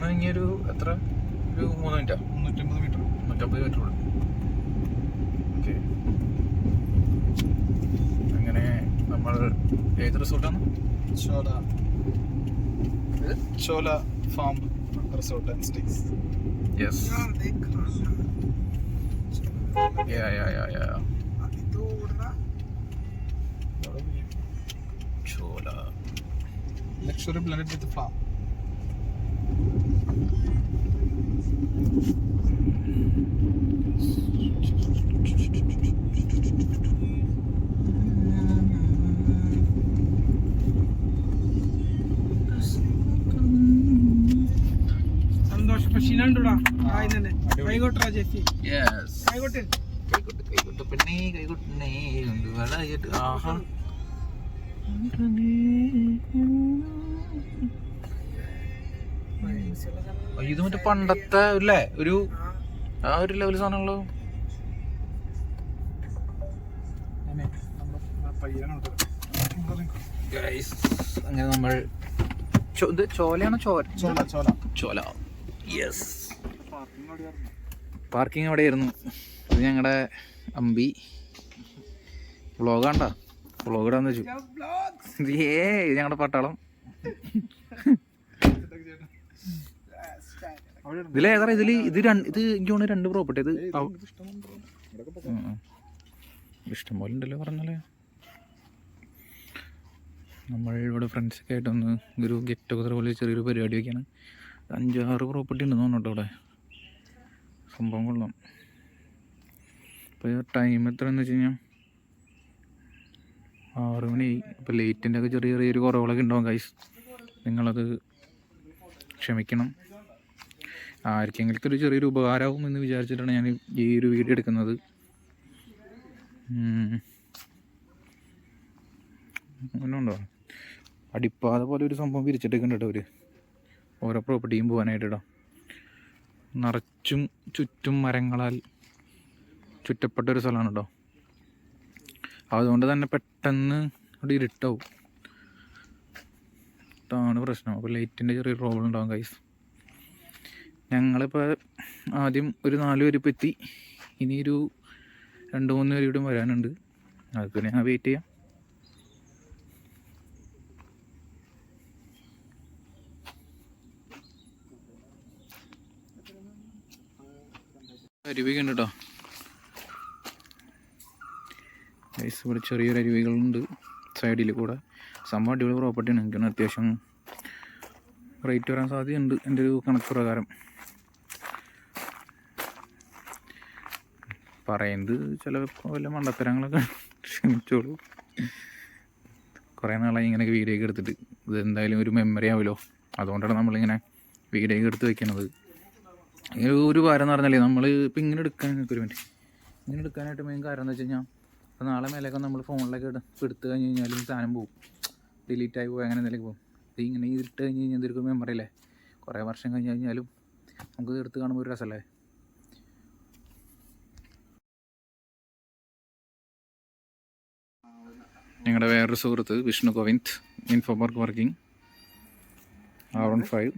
നിന്ന് ഇനിയൊരു എത്ര ഒരു 3 മിനിറ്റാ 350 മീറ്റർ 150 മീറ്റർ. ഓക്കെ, അങ്ങനെ നമ്മൾ ഏത് റിസോർട്ടാണ്? Chola farm resort and stays. Yes, Chola luxury blended with farm. സന്തോഷം പക്ഷിനുണ്ടാ കൈകൊട്ടാ ചേച്ചി. യെസ്, കൈകൊട്ട് കൈകൊട്ട് പെണ്ണേ കൈകൊട്ടേ കൊണ്ട് വളയിട്ട്. ആഹാ, ഇത് മറ്റേ പണ്ടത്തെ അല്ലേ ഒരു ആ ഒരു ലെവൽ സാധനമുള്ളൂ. അങ്ങനെ നമ്മൾ ഇത് ചോലയാണോ? ചോല. യെസ്, പാർക്കിംഗ് അവിടെയായിരുന്നു. ഇത് ഞങ്ങളുടെ അമ്പി വ്ളോഗാണ്ടാ, വ്ളോഗ് ഇടാന്ന് വെച്ചു. ഇത് ഞങ്ങളുടെ പട്ടാളം. ഇതിലേതാ ഇത് എനിക്ക് തോന്നുന്നു 2 പ്രോപ്പർട്ടി. ഇത് ഇഷ്ടം പോലെ ഉണ്ടല്ലോ പറഞ്ഞാലേ. നമ്മൾ ഇവിടെ ഫ്രണ്ട്സൊക്കെ ആയിട്ടൊന്ന് ഒരു ഗെറ്റ് ടുഗദർ പോലെ ചെറിയൊരു പരിപാടി വയ്ക്കാണ്. 5-6 പ്രോപ്പർട്ടി ഉണ്ടെന്ന് തോന്നുന്നു കേട്ടോ അവിടെ. സംഭവം കൊള്ളാം. ഇപ്പോൾ ടൈം എത്രയെന്ന് വെച്ച് കഴിഞ്ഞാൽ 6 മണിയായി. അപ്പോൾ ലേറ്റിൻ്റെ ഒക്കെ ചെറിയൊരു കുറവുകളൊക്കെ ഉണ്ടാവും ഗൈസ്, നിങ്ങളത് ക്ഷമിക്കണം. ആർക്കെങ്കിലും ഒരു ചെറിയൊരു ഉപകാരമാവും എന്ന് വിചാരിച്ചിട്ടാണ് ഞാൻ ഈ ഒരു വീഡിയോ എടുക്കുന്നത്. അങ്ങനെ ഉണ്ടോ അടിപ്പാത പോലെ ഒരു സംഭവം വിരിച്ചിട്ടൊക്കെ കേട്ടോ അവർ ഓരോ പ്രോപ്പർട്ടിയും പോകാനായിട്ട് കേട്ടോ. നിറച്ചും ചുറ്റും മരങ്ങളാൽ ചുറ്റപ്പെട്ട ഒരു സ്ഥലമാണ് കേട്ടോ. അതുകൊണ്ട് തന്നെ പെട്ടെന്ന് അവിടെ ഇരുട്ടാവും. അതാണ് പ്രശ്നം. അപ്പോൾ ലൈറ്റിൻ്റെ ചെറിയൊരു പ്രോബ്ലം ഉണ്ടാവും ഗൈസ്. ഞങ്ങളിപ്പോൾ ആദ്യം ഒരു 4 പേര് ഇപ്പോൾ എത്തി. ഇനിയൊരു 2-3 പേര് ഇവിടെ വരാനുണ്ട്. അതൊക്കെ ഞാൻ വെയിറ്റ് ചെയ്യാം. അരുവിക ഉണ്ട് കേട്ടോ ഗൈസ്. ഇവിടെ ചെറിയൊരു അരുവികളുണ്ട് സൈഡിൽ കൂടെ. സംഭവം അടിപൊളി പ്രോപ്പർട്ടിയാണ്. എനിക്കാണ് അത്യാവശ്യം റേറ്റ് വരാൻ സാധ്യതയുണ്ട് എൻ്റെ ഒരു കണക്ക് പ്രകാരം. പറയുന്നത് ചിലപ്പോൾ വല്ല മണ്ടത്തരങ്ങളൊക്കെ ക്ഷമിച്ചോളൂ. കുറേ നാളായി ഇങ്ങനെയൊക്കെ വീഡിയോ ഒക്കെ എടുത്തിട്ട്. ഇത് എന്തായാലും ഒരു മെമ്മറി ആവുമല്ലോ, അതുകൊണ്ടാണ് നമ്മളിങ്ങനെ വീഡിയോ ഒക്കെ എടുത്ത് വെക്കുന്നത്. ഒരു കാര്യം എന്ന് പറഞ്ഞാൽ നമ്മൾ ഇപ്പം ഇങ്ങനെ എടുക്കാനായിട്ട് ഇങ്ങനെ എടുക്കാനായിട്ട് മെയിൻ കാരണം എന്ന് വെച്ച് കഴിഞ്ഞാൽ ഇപ്പോൾ നാളെ മേലേക്ക് നമ്മൾ ഫോണിലൊക്കെ എടുത്ത് കഴിഞ്ഞ് കഴിഞ്ഞാലും സാധനം പോകും, ഡിലീറ്റായി പോകും, അങ്ങനെ എന്തെങ്കിലും പോകും. ഇത് ഇങ്ങനെ ഇട്ട് കഴിഞ്ഞ് കഴിഞ്ഞാൽ എന്തൊരു മെമ്മറി അല്ലേ. കുറേ വർഷം കഴിഞ്ഞ് കഴിഞ്ഞാലും നമുക്ക് എടുത്ത് കാണുമ്പോൾ ഒരു രസമല്ലേ. ഞങ്ങളുടെ വേറൊരു സുഹൃത്ത് Vishnu Govind, info park working, R15.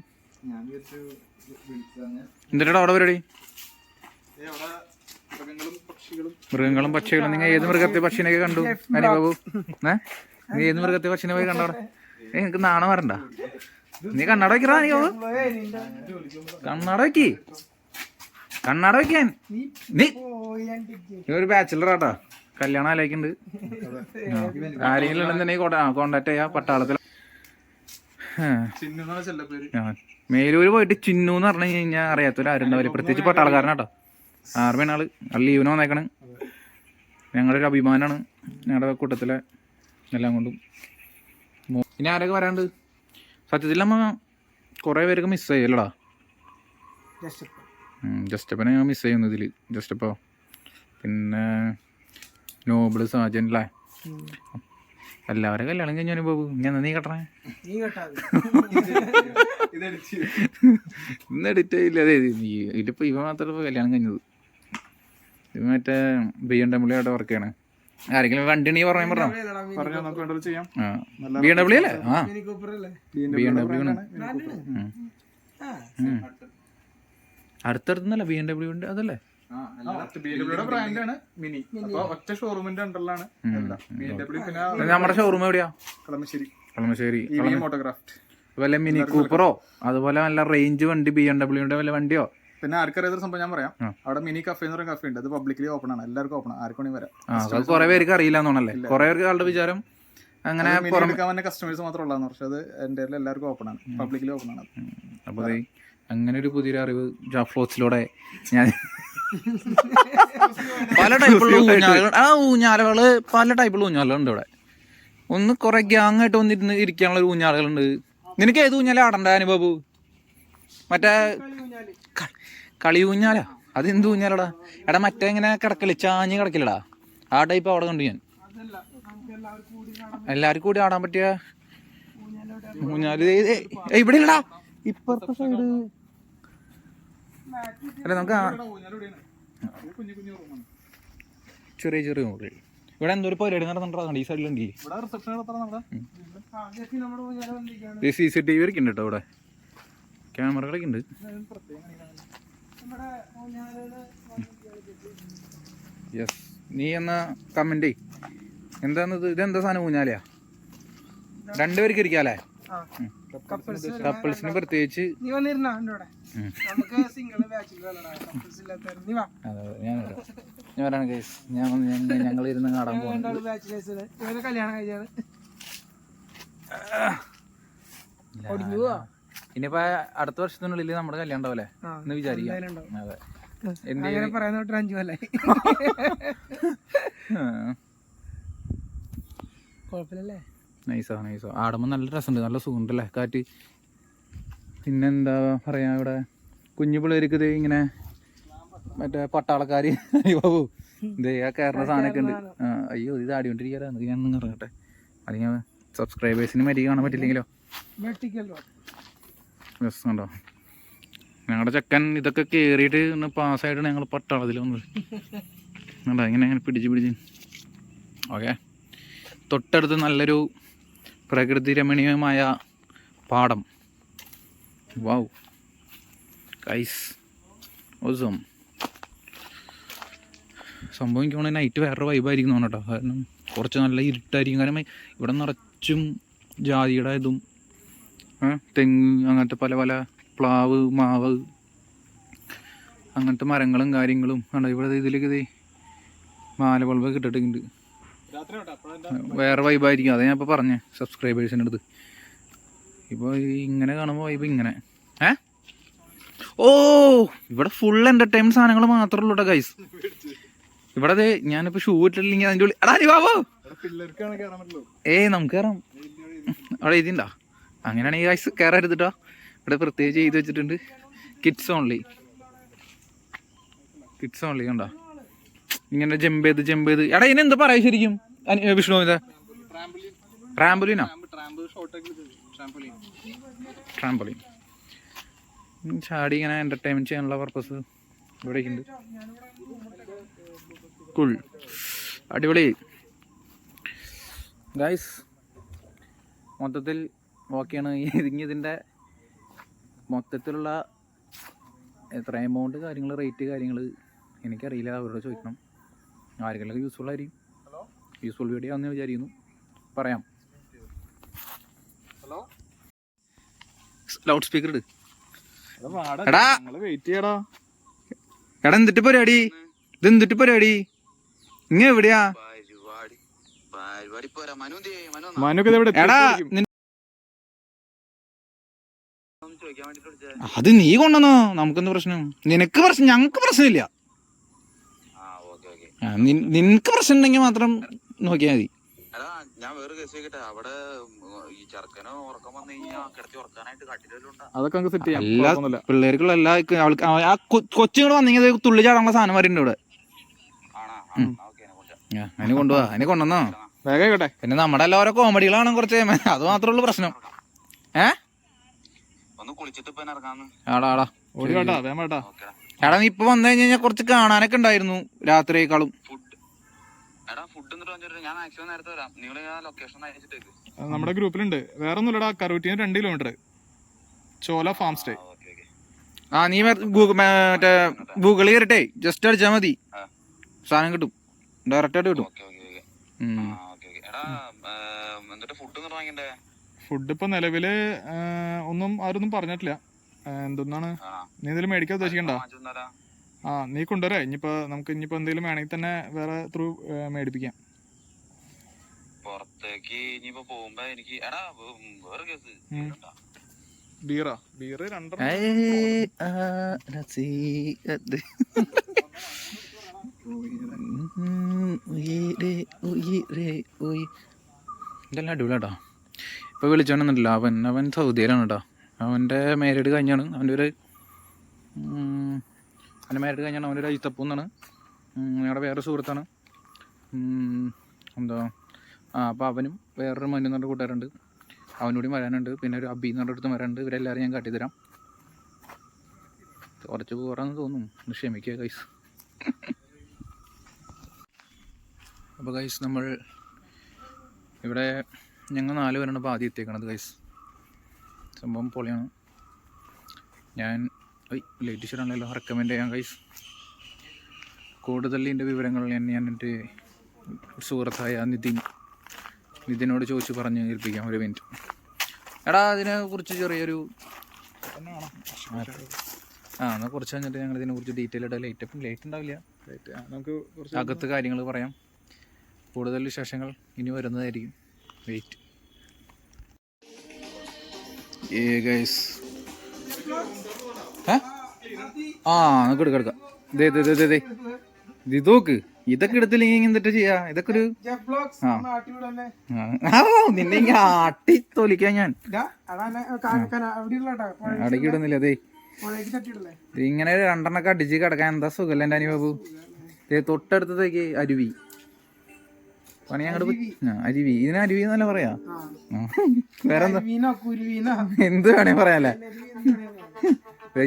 എന്തിനാ അവിടെ പരിപാടി? മൃഗങ്ങളും പക്ഷികളും. നിങ്ങൾ ഏത് മൃഗത്തെ പക്ഷിനെയൊക്കെ കണ്ടു അനുഭവു? നീ ഏത് മൃഗത്തെ പക്ഷിനെ പോയി കണ്ടോ? നിനക്ക് നാണം വരണ്ട. നീ കണ്ണട വയ്ക്കറാ. നീ കണ്ണട വയ്ക്കാൻ നീ ഒരു ബാച്ചിലറാട്ടാ. കല്യാണം ആലോചിക്കുന്നുണ്ട്. ആരെങ്കിലും ഉണ്ടെന്നുണ്ടെങ്കിൽ കോണ്ടാക്ട് ചെയ്യാം. പട്ടാളത്തിൽ മേലൂര് പോയിട്ട് ചിന്നു എന്ന് പറഞ്ഞു കഴിഞ്ഞാൽ അറിയാത്തൊരു ആരുണ്ടാവില്ല, പ്രത്യേകിച്ച് പട്ടാളക്കാരനാട്ടോ. ആർമിയാണ് ആള്. ലീവിന് വന്നേക്കണ്. ഞങ്ങളുടെ ഒരു അഭിമാനമാണ് ഞങ്ങളുടെ കൂട്ടത്തിലെ എല്ലാം കൊണ്ടും. ഇനി ആരൊക്കെ വരാണ്ട്? സത്യത്തിൽ നമ്മ കുറേ പേരൊക്കെ മിസ്സായി അല്ലടാ. ജസ്റ്റപ്പനെ ഞാൻ മിസ് ചെയ്യുന്നു ഇതിൽ. ജസ്റ്റപ്പോ പിന്നെ നോബിള് സാജൻ അല്ലേ. എല്ലാവരും കല്യാണം കഴിഞ്ഞാലും പോകും. ഞാൻ നീ കെട്ടണേ ഇന്ന് എഡിറ്റ് ചെയ്യില്ല. അതെ ഇതിലിപ്പോൾ ഇവ മാത്രമേ കല്യാണം കഴിഞ്ഞത്. ഇത് മറ്റേ BMW ആയിട്ട് വർക്ക് ചെയ്യണേ. ആരെങ്കിലും വണ്ടി ഉണ്ടെങ്കിൽ പറഞ്ഞോ. BMW അല്ലേ? BMW ആണ്. അടുത്തടുത്തുന്നല്ല BMW ഉണ്ട് അതല്ലേ? BMW ബ്രാൻഡാണ് മിനി. അപ്പൊ ഒറ്റ ഷോറൂമിന്റെ അണ്ടറിലാണ് എല്ലാം. BMW പിന്നെ നമ്മുടെ ഷോറൂം എവിടെയാ? കളമശ്ശേരി മോട്ടോക്രാഫ്റ്റ്. വല്ല മിനി കൂപ്പറോ അതുപോലെ നല്ല റേഞ്ച് വണ്ടി BMW വല്ല വണ്ടിയോ? പിന്നെ ആർക്കറിയാത്ത സംഭവം ഞാൻ പറയാം. അവിടെ മിനി കഫേ എന്ന് പറയുന്ന കഫേ ഉണ്ട്. അത് പബ്ലിക്കലി ഓപ്പൺ ആണ്, എല്ലാവർക്കും ഓപ്പൺ ആണ്, ആർക്കും വരാം. അത് കുറെ പേർക്ക് അറിയില്ല എന്നാണല്ലേ? കുറെ പേർക്ക് ആളുടെ വിചാരം അങ്ങനെ എടുക്കാൻ കസ്റ്റമേഴ്സ് മാത്രം ഉള്ളതെന്ന്. പക്ഷെ അത് എൻ്റെ എല്ലാവർക്കും ഓപ്പൺ ആണ്, പബ്ലിക്കലി ഓപ്പൺ ആണ്. അപ്പൊ അങ്ങനെ ഒരു പുതിയൊരു അറിവ് ജാഫ്ലോസിലൂടെ ഞാൻ പല ടൈപ്പുള്ള ഊഞ്ഞാലുകൾ, ഊഞ്ഞാലുകള് പല ടൈപ്പുള്ള ഊഞ്ഞാലുകളുണ്ട് ഇവിടെ. ഒന്ന് കുറെ ഗ്യാങ് ആയിട്ട് വന്നിരുന്ന് ഇരിക്കാനുള്ള ഒരു ഊഞ്ഞാലുകളുണ്ട്. നിനക്ക് ഏത് ഊഞ്ഞാല ആടണ്ട അനുബാബു? മറ്റേ കളി ഊഞ്ഞാലാ? അത് എന്ത് ഊഞ്ഞാലടാ? എടാ മറ്റേ ഇങ്ങനെ കിടക്കില്ല, ചാഞ്ഞ് കിടക്കില്ലടാ, ആ ടൈപ്പ് അവിടെ കണ്ടു ഞാൻ. എല്ലാവർക്കും കൂടി ആടാൻ പറ്റിയ ഊഞ്ഞാല് ഇവിടെ ഇല്ലടാ, ഇപ്പുറത്തെ സൈഡ്. അല്ല നമുക്ക് ചെറിയ ചെറിയ മുറി. ഇവിടെ എന്തോ ഒരു പരിപാടി നടന്നിട്ടുണ്ടോ? ഈ സൈഡിലുണ്ട്. CCTV ഒക്കെ ഉണ്ട് കേട്ടോ ഇവിടെ, ക്യാമറകളൊക്കെ ഉണ്ട്. യെസ്, നീ എന്നാ കമന്റ് എന്താന്നത്? ഇതെന്താ സാധനം? ഊഞ്ഞാലയാ? രണ്ടുപേർക്ക് ഇരിക്കാല്ലേ? കപ്പിൾസിന് പ്രത്യേകിച്ച്. ഞാൻ വരാണ് ഗൈസ്, ഞങ്ങൾ ഇരുന്ന് കാണാൻ പോകുന്നത്. ഇനിയിപ്പോ അടുത്ത വർഷത്തിനുള്ളിൽ നമ്മുടെ കല്യാണം ഉണ്ടാവല്ലേ എന്ന് വിചാരിക്കാം. അതെ, നൈസാ നൈസാ. ആടുമ്പോ നല്ല രസമുണ്ട്, നല്ല സുഖമുണ്ടല്ലേ കാറ്റ്. പിന്നെന്താ പറയാ, ഇവിടെ കുഞ്ഞു പിള്ളേർക്ക് ഇത് ഇങ്ങനെ മറ്റേ പട്ടാളക്കാര് ബാബു ഇതേ ആ കയറുന്ന സാധനമൊക്കെ ഉണ്ട്. അയ്യോ ഇത് ആടിക്കൊണ്ടിരിക്കാറാണ്. ഞാൻ ഒന്ന് ഇറങ്ങട്ടെ, അല്ലെങ്കിൽ സബ്സ്ക്രൈബേഴ്സിന് മരി കാണാൻ പറ്റില്ലെങ്കിലോ. രസമുണ്ടോ? ഞങ്ങളുടെ ചെക്കൻ ഇതൊക്കെ കയറിയിട്ട് ഒന്ന് പാസ്സായിട്ടാണ് ഞങ്ങൾ പട്ടാളത്തിൽ വന്നത്. എന്താ ഇങ്ങനെ അങ്ങനെ പിടിച്ച് ഓക്കെ. തൊട്ടടുത്ത് നല്ലൊരു പ്രകൃതി രമണീയമായ പാടം. Wow guys, awesome. സംഭവം എനിക്ക് തോന്നുന്നു നൈറ്റ് വേറൊരു വൈബായിരിക്കും കേട്ടോ. കാരണം കുറച്ച് നല്ല ഇരുട്ടായിരിക്കും. കാരണം ഇവിടെ നിറച്ചും ജാതിയുടെ ഇതും തെങ്ങ് അങ്ങനത്തെ പല പല പ്ലാവ് മാവ് അങ്ങനത്തെ മരങ്ങളും കാര്യങ്ങളും ആണ് ഇവിടെ. ഇതിലേക്ക് ഇത് മാല ബൾബ് കിട്ടിട്ടുണ്ട്. വേറെ വൈബായിരിക്കും. അതാ ഞാൻ ഇപ്പോൾ പറഞ്ഞേ സബ്സ്ക്രൈബേഴ്സിൻ്റെ അടുത്ത്. ഇപ്പോൾ ഇങ്ങനെ കാണുമ്പോൾ വൈബ് ഇങ്ങനെ. ഓ ഇവിടെ ഫുൾ എൻ്റർടൈൻമെൻറ്റ് സാധനങ്ങൾ മാത്രമേ ഉള്ളൂ കേട്ടോ ഗൈസ്. ഇവിടെ ഞാനിപ്പോൾ ഷൂ ഇട്ടില്ലെങ്കിൽ അതിൻ്റെ ഉള്ളിൽ അടാ ബാബോ നമുക്ക് കയറാം. അവിടെ എഴുതിണ്ടാ? അങ്ങനെയാണെങ്കിൽ ഗൈസ് കയറരുതിട്ടോ. ഇവിടെ പ്രത്യേകിച്ച് എഴുതി വെച്ചിട്ടുണ്ട് കിഡ്സ് ഓൺലി കണ്ടോ? ഇങ്ങനെ ജമ്പ് ചെയ്ത് എടാ ഇതിനെന്താ പറയാ ശരിക്കും വിഷ്ണു? ഇത് ട്രാംപോലിനോ? ട്രാംപോലിൻ ചാടി ഇങ്ങനെ എൻ്റർടൈൻമെൻറ്റ് ചെയ്യാനുള്ള പർപ്പസ് ഇവിടേക്കുണ്ട്. കൂൾ, അടിപൊളി ഗൈസ്. മൊത്തത്തിൽ ഓക്കെയാണ്. ഇതിൻ്റെ മൊത്തത്തിലുള്ള എത്ര എമൗണ്ട് കാര്യങ്ങൾ റേറ്റ് കാര്യങ്ങൾ എനിക്കറിയില്ല, അവരോട് ചോദിക്കണം. ആരെങ്കിലും യൂസ്ഫുൾ ആയിരിക്കും, യൂസ്ഫുൾ വീഡിയോ ആണെന്ന് വിചാരിക്കുന്നു. പറയാം. ലൗഡ് സ്പീക്കർ ഇട്. എടാ എന്തിട്ട് പരിപാടി? ഇതെന്തിട്ട് പരിപാടി? ഇങ്ങ എവിടെയാ? എടാ അത് നീ കൊണ്ടുവന്നോ? നമുക്കെന്ത് പ്രശ്നം? നിനക്ക് പ്രശ്നം, ഞങ്ങക്ക് പ്രശ്നമില്ല. നിനക്ക് പ്രശ്നം ഉണ്ടെങ്കിൽ മാത്രം നോക്കിയാൽ മതി. എല്ലാ പിള്ളേർക്കുള്ള എല്ലാ കൊച്ചുങ്ങൾ വന്നെങ്കിൽ തുള്ളി ചാടാനുള്ള സാധനം വരുന്നുണ്ട് ഇവിടെ. അതിന് കൊണ്ടുപോവാ, അതിന് കൊണ്ടുവന്നോ? പിന്നെ നമ്മുടെ എല്ലാവരും കോമഡികളാണ് കുറച്ച്, അത് മാത്രമേ ഉള്ളൂ പ്രശ്നം. എടാ നീ ഇപ്പൊ വന്നു കഴിഞ്ഞാൽ കുറച്ച് കാണാനൊക്കെ ഉണ്ടായിരുന്നു രാത്രിയേക്കാളും. നമ്മുടെ ഗ്രൂപ്പിലുണ്ട്. വേറെ ഒന്നുമില്ലടാ, കറൂറ്റിന് 2 കിലോമീറ്റർ ചോല ഫാം സ്റ്റേ. ആ നീ മറ്റേ ഗൂഗിളിൽ കയറിട്ടെ ജസ്റ്റ് അടിച്ചാൽ മതി, സാധനം കിട്ടും, ഡയറക്റ്റ് ആയിട്ട് കിട്ടും. ഫുഡ് ഇപ്പൊ നിലവില് ഒന്നും ആരൊന്നും പറഞ്ഞിട്ടില്ല. എന്തൊന്നാണ് നീ എന്തെങ്കിലും മേടിക്കാൻ ഉദ്ദേശിക്കണ്ട? ആ നീ കൊണ്ടുവരാ. ഇനിയിപ്പോ നമുക്ക് ഇനിയിപ്പോ എന്തെങ്കിലും വേണമെങ്കിൽ തന്നെ വേറെ ത്രൂ മേടിപ്പിക്കാം. ബീറാ ബീറ് ഇതെല്ലാം അടിപൊളിയാട്ടോ. ഇപ്പോൾ വിളിച്ചോണ്ടെന്നില്ല, അവൻ സൗദിയിലാണ് കേട്ടോ. അവൻ്റെ മാരീഡ് കഴിഞ്ഞാണ്, അവൻ്റെ മാരീഡ് കഴിഞ്ഞാണ്. അവൻ്റെ ഒരു അജിത്തപ്പൂ എന്നാണ്, ഞങ്ങളുടെ വേറെ സുഹൃത്താണ്. എന്താ അപ്പോൾ അവനും വേറൊരു മനു എന്ന് പറഞ്ഞ കൂട്ടുകാരുണ്ട്, അവനോടും വരാനുണ്ട്. പിന്നെ ഒരു അബി എന്ന് പറഞ്ഞ അടുത്ത് വരാനുണ്ട്. ഇവരെല്ലാവരും ഞാൻ കാട്ടിത്തരാം. കുറച്ച് പോറാന്ന് തോന്നുന്നു, ക്ഷമിക്കുക ഗൈസ്. അപ്പോൾ ഗൈസ് നമ്മൾ ഇവിടെ ഞങ്ങൾ 4 പേരാണ് ഇപ്പോൾ ആദ്യം എത്തിയേക്കണത് ഗൈസ്. സംഭവം പൊളിയാണ്. ഞാൻ ലേറ്റസ്റ്റ് ആണല്ലോ റെക്കമെൻഡ് ചെയ്യാം ഗൈസ്. കൂടുതൽ ഇതിൻ്റെ വിവരങ്ങൾ ഞാൻ എൻ്റെ സുഹൃത്തായ നിതിനോട് ചോദിച്ച് പറഞ്ഞ് ഏൽപ്പിക്കാം. ഒരു മിനിറ്റ് എടാ, അതിനെക്കുറിച്ച് ചെറിയൊരു എന്നാൽ കുറച്ച് കഴിഞ്ഞിട്ട് ഞങ്ങൾ ഇതിനെക്കുറിച്ച് ഡീറ്റെയിൽ ആയിട്ട് ലേറ്റ് ഉണ്ടാവില്ല, നമുക്ക് അകത്ത് കാര്യങ്ങൾ പറയാം. കൂടുതൽ വിശേഷങ്ങൾ ഇനി വരുന്നതായിരിക്കും. Wait guys. നമുക്ക് എടുക്കാം. ഇത് നോക്ക്, ഇതൊക്കെ എടുത്തില്ലെങ്കിൽ എന്തിട്ട് ചെയ്യാ? ഇതൊക്കെ ഒരു നിന്നെ ഇങ്ങനെ ആട്ടി തൊലിക്കാൻ ഞാൻ അടക്കി ഇടുന്നില്ല. അതെ ഇങ്ങനെ 2 അടിച്ച് കിടക്കാൻ എന്താ സുഖല്ലേ എൻ്റെ അനുഭവം. തൊട്ടടുത്തതേക്ക് അരുവി പണി അങ്ങോട്ട് അരുവി. ഇതിന് അരുവി എന്നല്ല പറയാ, വേറെ എന്ത് വേണേ പറയാല്ലേ.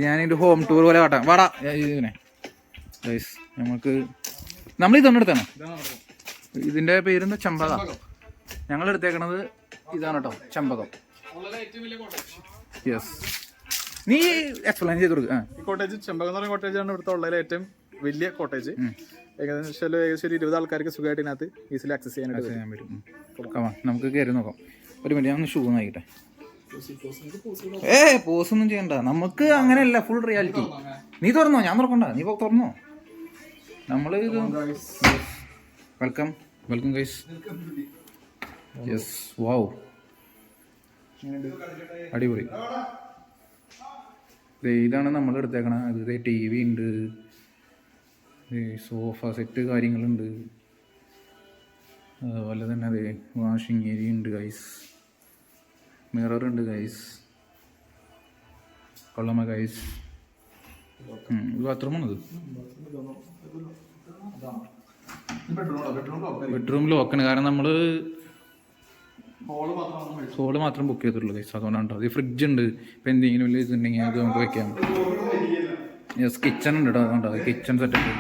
ഞാനിതിന്റെ ഹോം ടൂർ പോലെ കാട്ടാം. വാടാ ഇതിനെ നമുക്ക് നമ്മൾ ഇതൊന്നെടുത്താണ്. ഇതിന്റെ പേരെന്താ? ചെമ്പക. ഞങ്ങൾ എടുത്തേക്കണത് ഇതാണ് കേട്ടോ, ചെമ്പകം. യെസ്, നീ എക്സ്പ്ലെയിൻ ചെയ്ത് കൊടുക്കുക. ഈ കോട്ടേജ് ചെമ്പകം എന്ന് പറഞ്ഞ കോട്ടേജാണ് ഇവിടുത്തെ ഉള്ളതിൽ ഏറ്റവും വലിയ കോട്ടേജ്. ഏകദേശം ഒരു 20 ആൾക്കാർക്ക് സുഖമായിട്ട് ഇതിനകത്ത് ഈസിലി ആക്സസ് ചെയ്യാൻ പറ്റും. നമുക്ക് കയറി നോക്കാം. ഒരു മിനിറ്റ്, ഞാൻ ഷൂ നോക്കിട്ടെ. പോസൊന്നും ചെയ്യണ്ട, നമുക്ക് അങ്ങനെയല്ല, ഫുൾ റിയാലിറ്റി. നീ തുറന്നോ? ഞാൻ തുറക്കണ്ട, നീ തുറന്നോ? നമ്മള് വെൽക്കം ഗൈസ്. യെസ്, വാവ്, അടിപൊളി. ഇതാണ് നമ്മൾ എടുത്തേക്കണ. ഇത് TV ഉണ്ട്, സോഫ സെറ്റ് കാര്യങ്ങളുണ്ട്, അതുപോലെ തന്നെ അതെ വാഷിംഗ് ഏരിയ ഉണ്ട് ഗൈസ്, മിറർ ഉണ്ട് ഗൈസ്, കൊള്ളമ ഗൈസ്. ബാത്റൂമാണത്. ബെഡ്റൂം ലോക്കാണ്, കാരണം നമ്മൾ ഹോള് മാത്രം ബുക്ക് ചെയ്തിട്ടുള്ളൂ ഗൈസ്, അതുകൊണ്ടാണ്. അത് ഫ്രിഡ്ജ് ഉണ്ട്, ഇപ്പം എന്തെങ്കിലും വലിയ ഇതുണ്ടെങ്കിൽ അത് നമുക്ക് വെക്കാം. യെസ്, കിച്ചൺ ഉണ്ട് കേട്ടോ, അതുകൊണ്ടോ കിച്ചൺ സെറ്റപ്പ്.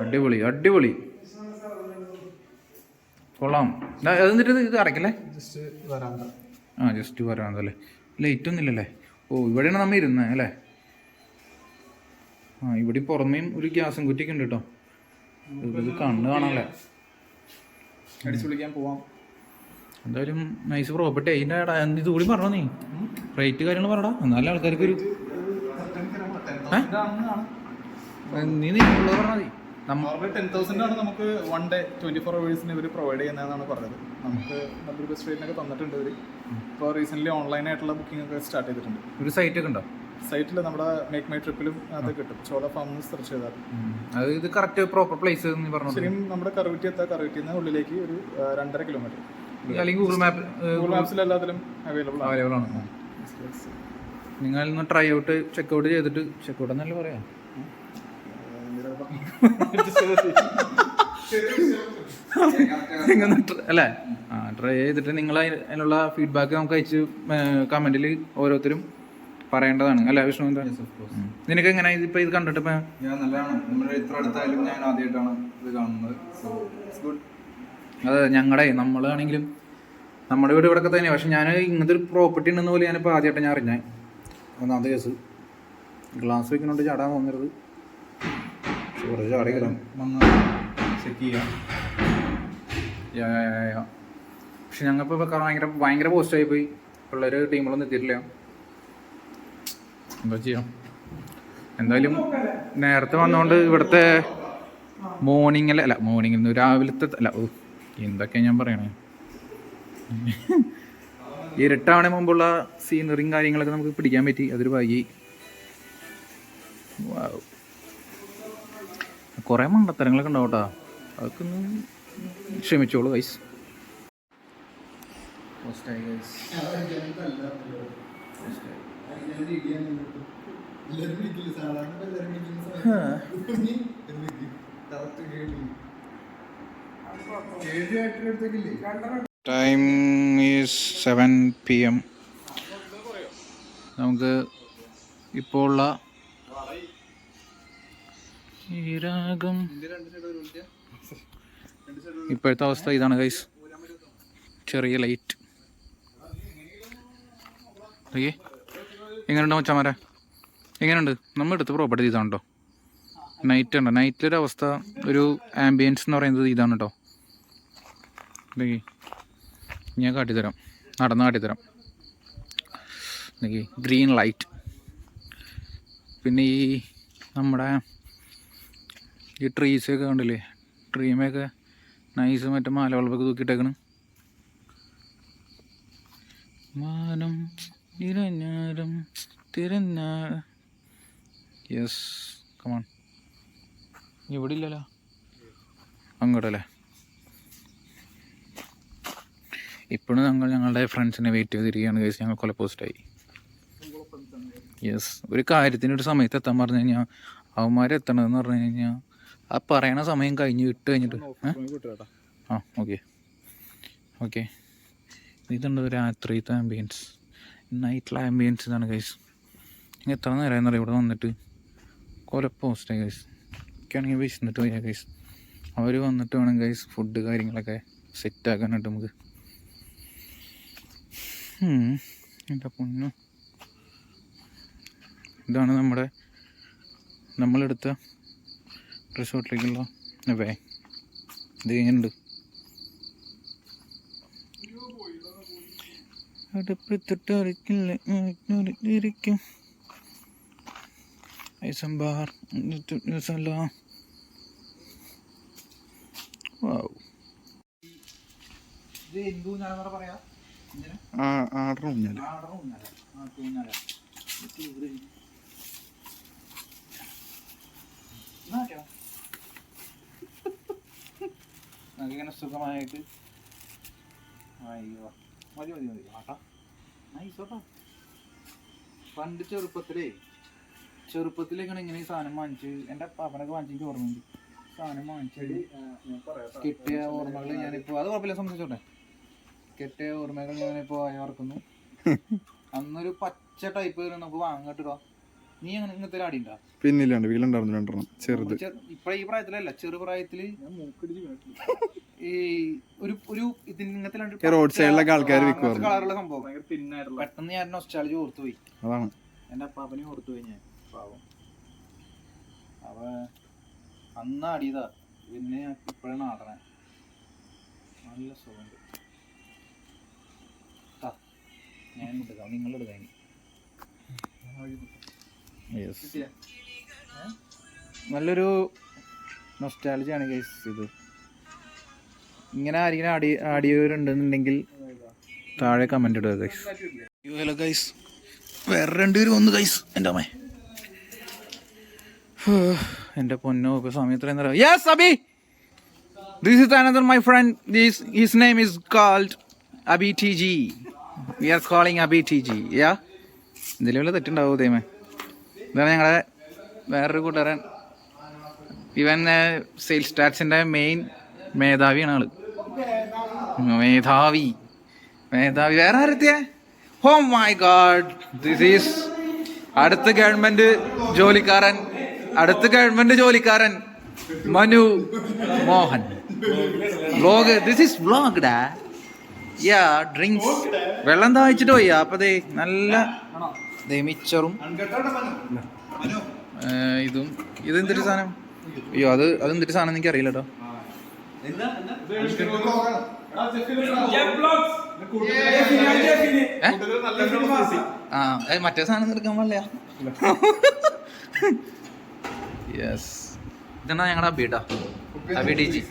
അടിപൊളി കൊള്ളാം. അതെന്നിട്ട് ഇത് അടയ്ക്കല്ലേ? ജസ്റ്റ് വരാന്തല്ലേ. ലൈറ്റ് ഒന്നും ഇല്ലല്ലേ? ഓ, ഇവിടെയാണ് നമ്മൾ ഇരുന്നത് അല്ലേ? ഇവിടെ പുറമേയും ഒരു ഗ്യാസും കുറ്റിയൊക്കെ ഉണ്ട് കേട്ടോ. ഇത് കണ്ണ് കാണാനല്ലേ. അടിച്ചു വിളിക്കാൻ പോവാം. എന്തായാലും നൈസ് പ്രോപ്പർട്ടി. അതിൻ്റെ ഇത് കൂടി പറഞ്ഞോ നീ, റേറ്റ് കാര്യങ്ങൾ പറടാ, എന്നാലും ആൾക്കാർക്ക് ഒരു നീ ഉള്ളത് പറഞ്ഞാൽ മതി. നോർമലി 10,000 ആണ് നമുക്ക് 1 ഡേ 24 hours ഇവർ പ്രൊവൈഡ് ചെയ്യുന്നതെന്നാണ് പറഞ്ഞത്. നമുക്ക് നല്ലൊരു ബെസ്റ്റ് റേറ്റിനൊക്കെ തന്നിട്ടുണ്ട് ഇവർ. ഇപ്പോൾ റീസെൻ്റ്ലി ഓൺലൈനായിട്ടുള്ള ബുക്കിംഗ് ഒക്കെ സ്റ്റാർട്ട് ചെയ്തിട്ടുണ്ട്. ഒരു സൈറ്റ് ഒക്കെ ഉണ്ടോ? സൈറ്റിൽ നമ്മുടെ മേക്ക് മൈ ട്രിപ്പിലും അത് കിട്ടും. ചോള ഫാം സെർച്ച് ചെയ്താൽ അത് ഇത് കറക്റ്റ് പ്രോപ്പർ പ്ലേസ് പറഞ്ഞു. ശരിക്കും നമ്മുടെ കറുവറ്റി കറുവറ്റിന്ന് ഉള്ളിലേക്ക് ഒരു 2.5 കിലോമീറ്റർ. അല്ലെങ്കിൽ ഗൂഗിൾ മാപ്സിൽ എല്ലാത്തിലും അവൈലബിൾ ആണ്. നിങ്ങൾ ഇന്ന് ട്രൈ ഔട്ട് ചെക്കൗട്ട് ചെയ്തിട്ട്, ചെക്കൗട്ട് എന്നല്ലേ പറയാം, അല്ലേ? ട്രൈ ചെയ്തിട്ട് നിങ്ങൾ അതിനുള്ള ഫീഡ്ബാക്ക് നമുക്ക് അയച്ച് കമന്റിൽ ഓരോരുത്തരും പറയേണ്ടതാണ് അല്ലേ വിഷ്ണു? എന്താ നിനക്ക് എങ്ങനെ ഇപ്പൊ ഇത് കണ്ടിട്ട്? ഞാൻ നല്ലതാണ്. നമ്മുടെ ഇത്ര അടുത്തായാലും ഞാൻ ആദ്യമായിട്ടാണ് ഇത് കാണുന്നത്. അതെ, നമ്മളാണെങ്കിലും നമ്മുടെ വീട് ഇവിടെ തന്നെയാണ്. പക്ഷെ ഞാൻ ഇങ്ങനത്തെ ഒരു പ്രോപ്പർട്ടി ഉണ്ടെന്ന് പോലെ ഞാനിപ്പോൾ ആദ്യമായിട്ട് ഞാൻ അറിഞ്ഞാൽ ഒന്നാമത്തെ കേസ് ഗ്ലാസ് വെക്കുന്നുണ്ട് ചാടാൻ തോന്നരുത്. കുറച്ച് ചാടി കിടാം ചെക്ക് ചെയ്യാം. പക്ഷെ ഞങ്ങളിപ്പോൾ ഭയങ്കര പോസ്റ്റായി പോയി. പിള്ളേർ ടീമുകളൊന്നും എത്തിയിട്ടില്ല. എന്താ ചെയ്യാം? എന്തായാലും നേരത്തെ വന്നതുകൊണ്ട് ഇവിടുത്തെ മോർണിംഗിൽ രാവിലത്തെ എന്തൊക്കെയാണ് ഞാൻ പറയണേ, ഇരുട്ടാവണ മുമ്പുള്ള സീനറിയും കാര്യങ്ങളൊക്കെ നമുക്ക് പിടിക്കാൻ പറ്റി. അതൊരു ഭാഗ്യം. കുറേ മണ്ടത്തരങ്ങളൊക്കെ ഉണ്ടാവും കേട്ടോ. അതൊക്കെ ഒന്ന് ക്ഷമിച്ചോളൂ ഗൈസ്. Time is 7 PM. നമുക്ക് ഇപ്പോൾ ഉള്ള ഈ രാഗം ഇപ്പോഴത്തെ അവസ്ഥ ഇതാണ് ഗൈസ്. ചെറിയ ലൈറ്റ്. ഓക്കെ, എങ്ങനെയുണ്ടോ മച്ചാമാരെ? എങ്ങനെയുണ്ട്? നമ്മൾ എടുത്ത പ്രോപ്പർട്ടി ഇതാണ് കേട്ടോ. നൈറ്റ് ഉണ്ടോ? നൈറ്റിലൊരു അവസ്ഥ, ഒരു ആംബിയൻസ് എന്ന് പറയുന്നത് ഇതാണ് കേട്ടോ. ഓക്കെ, ഞാൻ കാട്ടിത്തരാം, നടന്ന് കാട്ടിത്തരാം. Okay, green light. പിന്നെ ഈ നമ്മുടെ ഈ ട്രീസൊക്കെ കണ്ടില്ലേ? ട്രീമൊക്കെ നൈസ് മറ്റേ മാലവളപ്പൊക്കെ തൂക്കിയിട്ടേക്കണ്. മാനം ഇരഞ്ഞാരം തിരഞ്ഞാ. Yes, come on. ഇവിടെ ഇല്ലല്ലോ, അങ്ങോട്ടല്ലേ. ഇപ്പോഴും ഞങ്ങളുടെ ഫ്രണ്ട്സിനെ വെയിറ്റ് ചെയ്തിരിക്കുകയാണ് ഗൈസ്. ഞങ്ങൾ കൊല പോസ്റ്റായി. യെസ്, ഒരു കാര്യത്തിനൊരു സമയത്ത് എത്താൻ പറഞ്ഞു കഴിഞ്ഞാൽ അവന്മാരെത്തണമെന്ന് പറഞ്ഞു കഴിഞ്ഞാൽ ആ പറയണ സമയം ഇട്ട് കഴിഞ്ഞിട്ട് ഓക്കെ. ഇതുണ്ട് രാത്രിത്തെ ആംബിയൻസ്, നൈറ്റിലെ ആംബിയൻസ് ഇതാണ് ഗൈസ്. എത്ര നേരം അറിയാം ഇവിടെ വന്നിട്ട് കൊല പോസ്റ്റായി ഗൈസ്. എനിക്കാണെങ്കിൽ വിശന്നിട്ട് പോയാ ഗൈസ്. അവർ വന്നിട്ട് വേണം ഗൈസ് ഫുഡ് കാര്യങ്ങളൊക്കെ സെറ്റാക്കാനായിട്ട് നമുക്ക്. എൻ്റെ പൊന്നു, ഇതാണ് നമ്മളെടുത്ത റിസോർട്ടിലേക്കുള്ള വേ. ഇത് എങ്ങനെയുണ്ട്? അടുപ്പിത്തിട്ടിരിക്കും ഐസംബാർ. നമുക്കിങ്ങനെ സുഖമായിട്ട് അയ്യോ മതി ആട്ടാ. നൈസോട്ടാ. പണ്ട് ചെറുപ്പത്തിലേക്കാണ് ഇങ്ങനെ ഈ സാധനം വാങ്ങിച്ച് എൻ്റെ പാപ്പനൊക്കെ വാങ്ങിച്ചെങ്കിൽ ഓർമ്മയുണ്ട്. സാധനം വാങ്ങിച്ചത് കിട്ടിയ ഓർമ്മകൾ ഞാനിപ്പോൾ, അത് കുഴപ്പമില്ല, സംസാരിച്ചോട്ടെ. കിട്ടിയ ഓർമ്മകൾ ഞാനിപ്പോൾ ഓർക്കുന്നു. അന്നൊരു പച്ച ടൈപ്പ് നമുക്ക് വാങ്ങട്ടിടോ. നീ അങ്ങനെ ഇങ്ങനത്തെ ആടിയുണ്ടോ? പിന്നില്ലാണ്ട് വീലുണ്ടായിരുന്നു രണ്ടെണ്ണം ചെറുത്. ഇപ്പഴ ഈ പ്രായത്തിലല്ല, ചെറുപ്രായത്തില് ഈ ഒരു ഇങ്ങനത്തെ റോഡ് സൈഡിലൊക്കെ ആൾക്കാർ കളറുള്ള സംഭവം പെട്ടെന്ന് ഞാൻ നൊസ്റ്റാൾജി ഓർത്തു പോയി. അതാണ് എന്റെ അപ്പാപ്പനെ ഓർത്തു പോയി ഞാൻ. പാവം അവ അന്ന് ആടിയതാ, പിന്നെ ഇപ്പോഴാണ് ആടണേ. നല്ല സുഖമുണ്ട്. ഞാൻ എടുക്കാം, നിങ്ങളെടുക്കാം. നല്ലൊരു നൊസ്റ്റാൾജിയാണ് ഗൈസ് ഇത്. ഇങ്ങനെ ആരെങ്കിലും ആടിയവരുണ്ടെന്നുണ്ടെങ്കിൽ താഴെ കമന്റ് ഇടുക ഗൈസ്. ഹലോ ഗൈസ്, വേറെ രണ്ടുപേരും വന്നു ഗൈസ്. എൻ്റെ അമ്മ, എൻ്റെ പൊന്നോ, ഇപ്പൊ സമയം എത്രയും തരാം. Yes Abhi, this is another my friend. His name is called Abhi TG. We are calling Abhi TG. Yeah, എന്തെങ്കിലും വല്ല തെറ്റുണ്ടാവും ദൈവമേ. ഇതാണ് ഞങ്ങളുടെ വേറൊരു കൂട്ടുകാരൻ. ഇവൻ സെയിൽസ് സ്റ്റാറ്റ്സിൻ്റെ മെയിൻ മേധാവിയാണ് ആള്. മേധാവി വേറെ ആരെത്തിയ? Oh my god, this is അടുത്ത ഗവൺമെന്റ് ജോലിക്കാരൻ Manu Mohan. Vlog, this is vlog ഡാ. Yeah drinks. വെള്ളം താഴ്ച്ചിട്ട് പോയി. അപ്പൊ ദേ നല്ല മിച്ചറും ഇതും. ഇതെന്തൊരു സാധനം? അയ്യോ അതെന്തൊരു സാധനം എനിക്ക് അറിയില്ല കേട്ടോ. മറ്റേ സാധനം എടുക്കാൻ പാടില്ല. യെസ്, ഇതാണ് ഞങ്ങളുടെ അബിട്ടാ. Abi D G.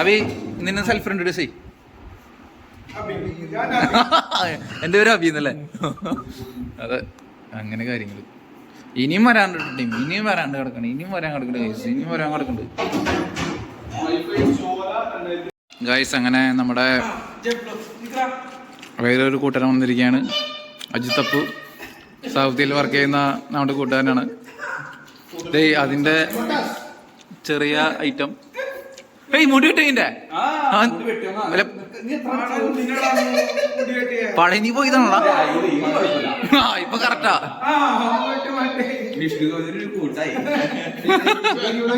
അബി നിന്നെ സെൽഫ് ഇൻട്രൊഡ്യൂസ് ചെയ്. എൻ്റെ പേര് അബി എന്നല്ലേ? അതെ, അങ്ങനെ കാര്യങ്ങൾ. ഇനിയും വരാണ്ട് കിടക്കണേ. ഇനിയും വരാൻ കിടക്കണ്ട് ഗൈസ്. അങ്ങനെ നമ്മുടെ വേറൊരു കൂട്ടുകാരൻ വന്നിരിക്കുകയാണ്. അജിത് അപ്പു, സൗദിയിൽ വർക്ക് ചെയ്യുന്ന നമ്മുടെ കൂട്ടുകാരനാണ്. അതിന്റെ ചെറിയ ഐറ്റം. മുടി വെട്ടിന്റെ പഴനി പോയതാണോ? ഇപ്പൊ കറക്റ്റാ.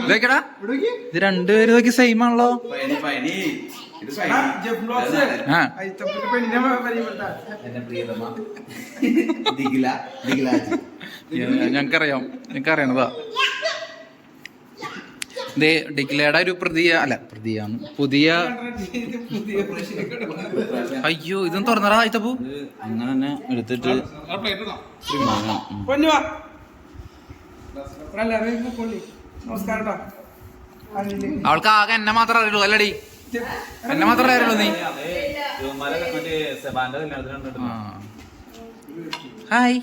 ഇതൊക്കെടാ, ഇത് രണ്ടുപേരും നോക്കി സെയിം ആണല്ലോ. ഞങ്ങൾക്കറിയണതാ. ഡിഗ്ലയുടെ ഒരു പുതിയ. അയ്യോ, ഇതൊന്നും തുറന്നടാ ആയിത്തപ്പൂ. അങ്ങനെ തന്നെ എടുത്തിട്ട് അവൾക്ക് ആകെ എന്നെ മാത്രം അറിയുള്ളൂ അല്ലടി? എന്നെ മാത്രമേ അറിയുള്ളൂ നീ. ഹായ്.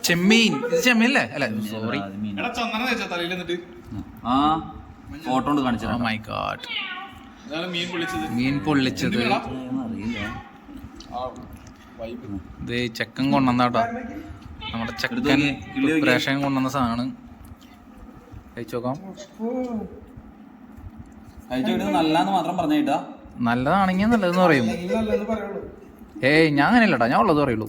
ചെമ്മീൻ. ഇത് ചെമ്മീനല്ലേ? അല്ല സോറി, ഫോട്ടോ കാണിച്ചു. Oh my God. മീൻ പൊള്ളിച്ചത്. ഇത് ചെക്കൻ കൊണ്ടുവന്നാട്ടോ. നമ്മുടെ ചെക്കൻ പ്രിപ്പറേഷൻ കൊണ്ടുവന്ന സാധനമാണ്. കഴിച്ചോക്കാം. നല്ലതെന്ന് മാത്രം പറഞ്ഞേട്ടാ. നല്ലതാണെങ്കിൽ നല്ലതെന്ന് പറയും. ഏയ് ഞാൻ അങ്ങനെയല്ലട്ടാ, ഞാൻ ഉള്ളത് പറയുള്ളൂ.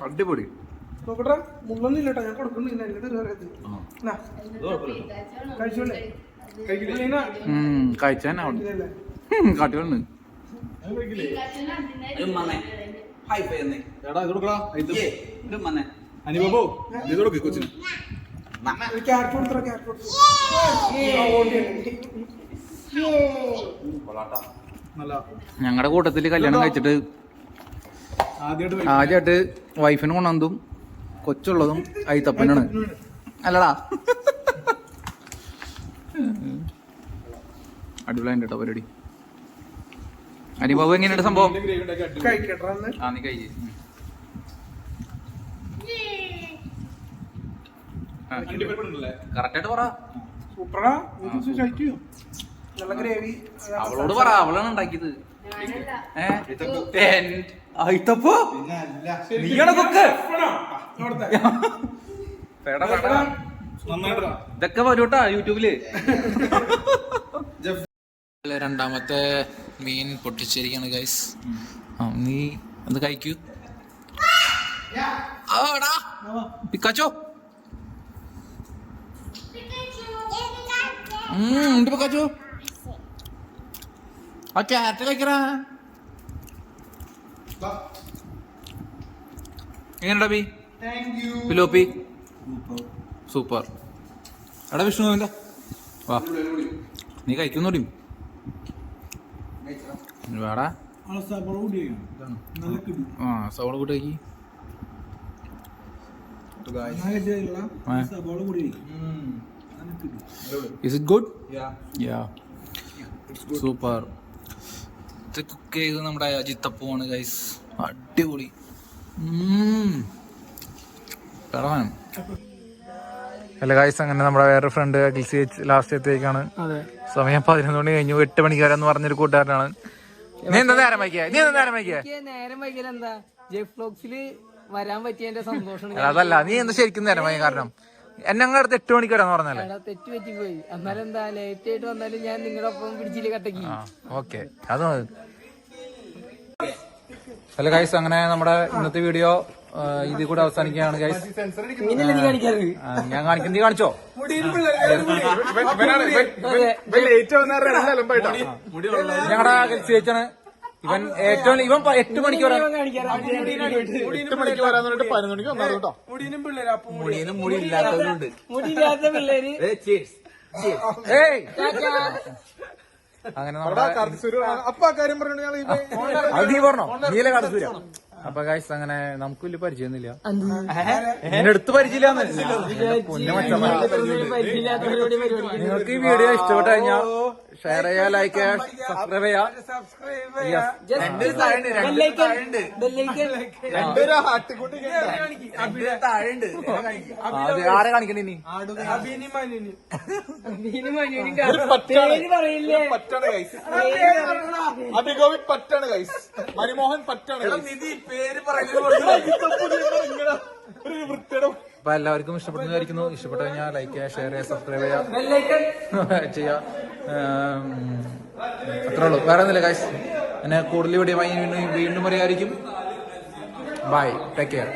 അടിപൊളി. കഴിച്ചാ കാട്ടുകൊണ്ട് ഞങ്ങളുടെ കൂട്ടത്തില് കല്യാണം കഴിച്ചിട്ട് ആദ്യമായിട്ട് വൈഫിന് കൊണ്ടുവന്നതും കൊച്ചുള്ളതും അയിത്തപ്പനാണ്. അല്ലടാ, അടിപൊളിയുണ്ട് കേട്ടോ പരിപാടി. അനിബാബു എങ്ങനെയുണ്ട് സംഭവം? ആ നീ കഴിച്ച്. കറക്റ്റായിട്ട് പറ. അവളോട് പറ, അവളാണ് ഉണ്ടാക്കിയത്. ഇതൊക്കെ വരൂട്ടാ യൂട്യൂബില്. രണ്ടാമത്തെ മീൻ പൊട്ടിച്ചിരിക്കാണ് ഗൈസ്. നീ അത് കഴിക്കൂ. പിക്കാച്ചോ പിക്കാച്ചോ ആ ക്യാരറ്റ് കഴിക്കറാ. എങ്ങനെയാ ബി? പിലോപ്പി സൂപ്പർ. എടാ വിഷ്ണു എന്താ വാ, നീ കഴിക്കുന്നോടി വേടാ. ആ സവോള കൂട്ടി കഴിക്കി. Is it good? Yeah. Super. ഇത് കുക്ക് ചെയ്ത് നമ്മുടെ അജിത്ത് അപ്പുവാണ് ഗൈസ്. അടിപൊളി. അല്ല ഗൈസ്, അങ്ങനെ നമ്മുടെ വേറെ ഫ്രണ്ട് അഖിൽസി ലാസ്റ്റ് എത്തിയേക്കാണ്. സമയം 11 മണി കഴിഞ്ഞു. 8 മണിക്കാരെന്ന് പറഞ്ഞൊരു കൂട്ടുകാരനാണ്. നീ എന്താ നേരം വൈകിയ? നേരം വൈകിയാൽ എന്താ ജെഫ് വ്ലോഗ്സില് വരാൻ പറ്റിയതിന്റെ സന്തോഷം. അതല്ല, നീ എന്താ ശരിക്കും നേരം വൈകി? കാരണം എന്നെ ഞങ്ങളുടെ അടുത്ത് 8 മണിക്ക് വരാന്ന് പറഞ്ഞല്ലേ? തെറ്റ് പറ്റി പോയി. എന്നാലും എന്താ ലേറ്റ് ആയിട്ട് വന്നാലും ഞാൻ നിങ്ങളുടെ ഒപ്പം പിടിച്ചില്ല കട്ടക്ക്. ഓക്കെ, അത് മതി. ഹലോ ഗൈസ്, അങ്ങനെ നമ്മുടെ ഇന്നത്തെ വീഡിയോ ഇതിൽ കൂടെ അവസാനിക്കുകയാണ് ഗൈസ്. ഞാൻ കാണിക്കും, നീ കാണിച്ചോ? ഞങ്ങളുടെ ചേച്ചാണ് ഇവൻ. ഏറ്റവും ഇവൻ 8 മണിക്ക് വരാൻ 8 മണിക്ക് വരാന്ന് പറഞ്ഞിട്ട് 11 മണിക്ക് വന്നാ കേട്ടോ. മുടിയിലും മുടി ഇല്ലാത്തവരുണ്ട്. മുടിയില്ലാത്ത പിള്ളേര്. ഏയ് അങ്ങനെ നമ്മുടെ അപ്പൊ ആ കാര്യം പറഞ്ഞു അത് നീ പറഞ്ഞോ, നീല കടസൂര. അപ്പൊ ഗൈസ് അങ്ങനെ നമുക്ക് വലിയ പരിചയമൊന്നുമില്ല. എന്റെ അടുത്ത് പരിചയമില്ല. നിങ്ങൾക്ക് ഈ വീഡിയോ ഇഷ്ടപ്പെട്ട് കഴിഞ്ഞാൽ ഷെയർ ചെയ്യാ, ലൈക്ക് ചെയ്യാ, സബ്സ്ക്രൈബ് ചെയ്യാ. ആരെ കാണിക്കണ ഇനി? അഭിഗോപി പറ്റാണ് ഗൈസ്. മരിമോഹൻ പറ്റാണ്. അപ്പൊ എല്ലാവർക്കും ഇഷ്ടപ്പെടുന്നതായിരിക്കുന്നു. ഇഷ്ടപ്പെട്ടു കഴിഞ്ഞാൽ ലൈക്ക് ചെയ്യാ, ഷെയർ ചെയ്യാ, സബ്സ്ക്രൈബ് ചെയ്യാ. അത്രേ ഉള്ളൂ, വേറെ ഒന്നുമില്ല ഗൈസ്. പിന്നെ കൂടുതൽ വീഡിയോ വീണ്ടും വരെയായിരിക്കും. By, take care.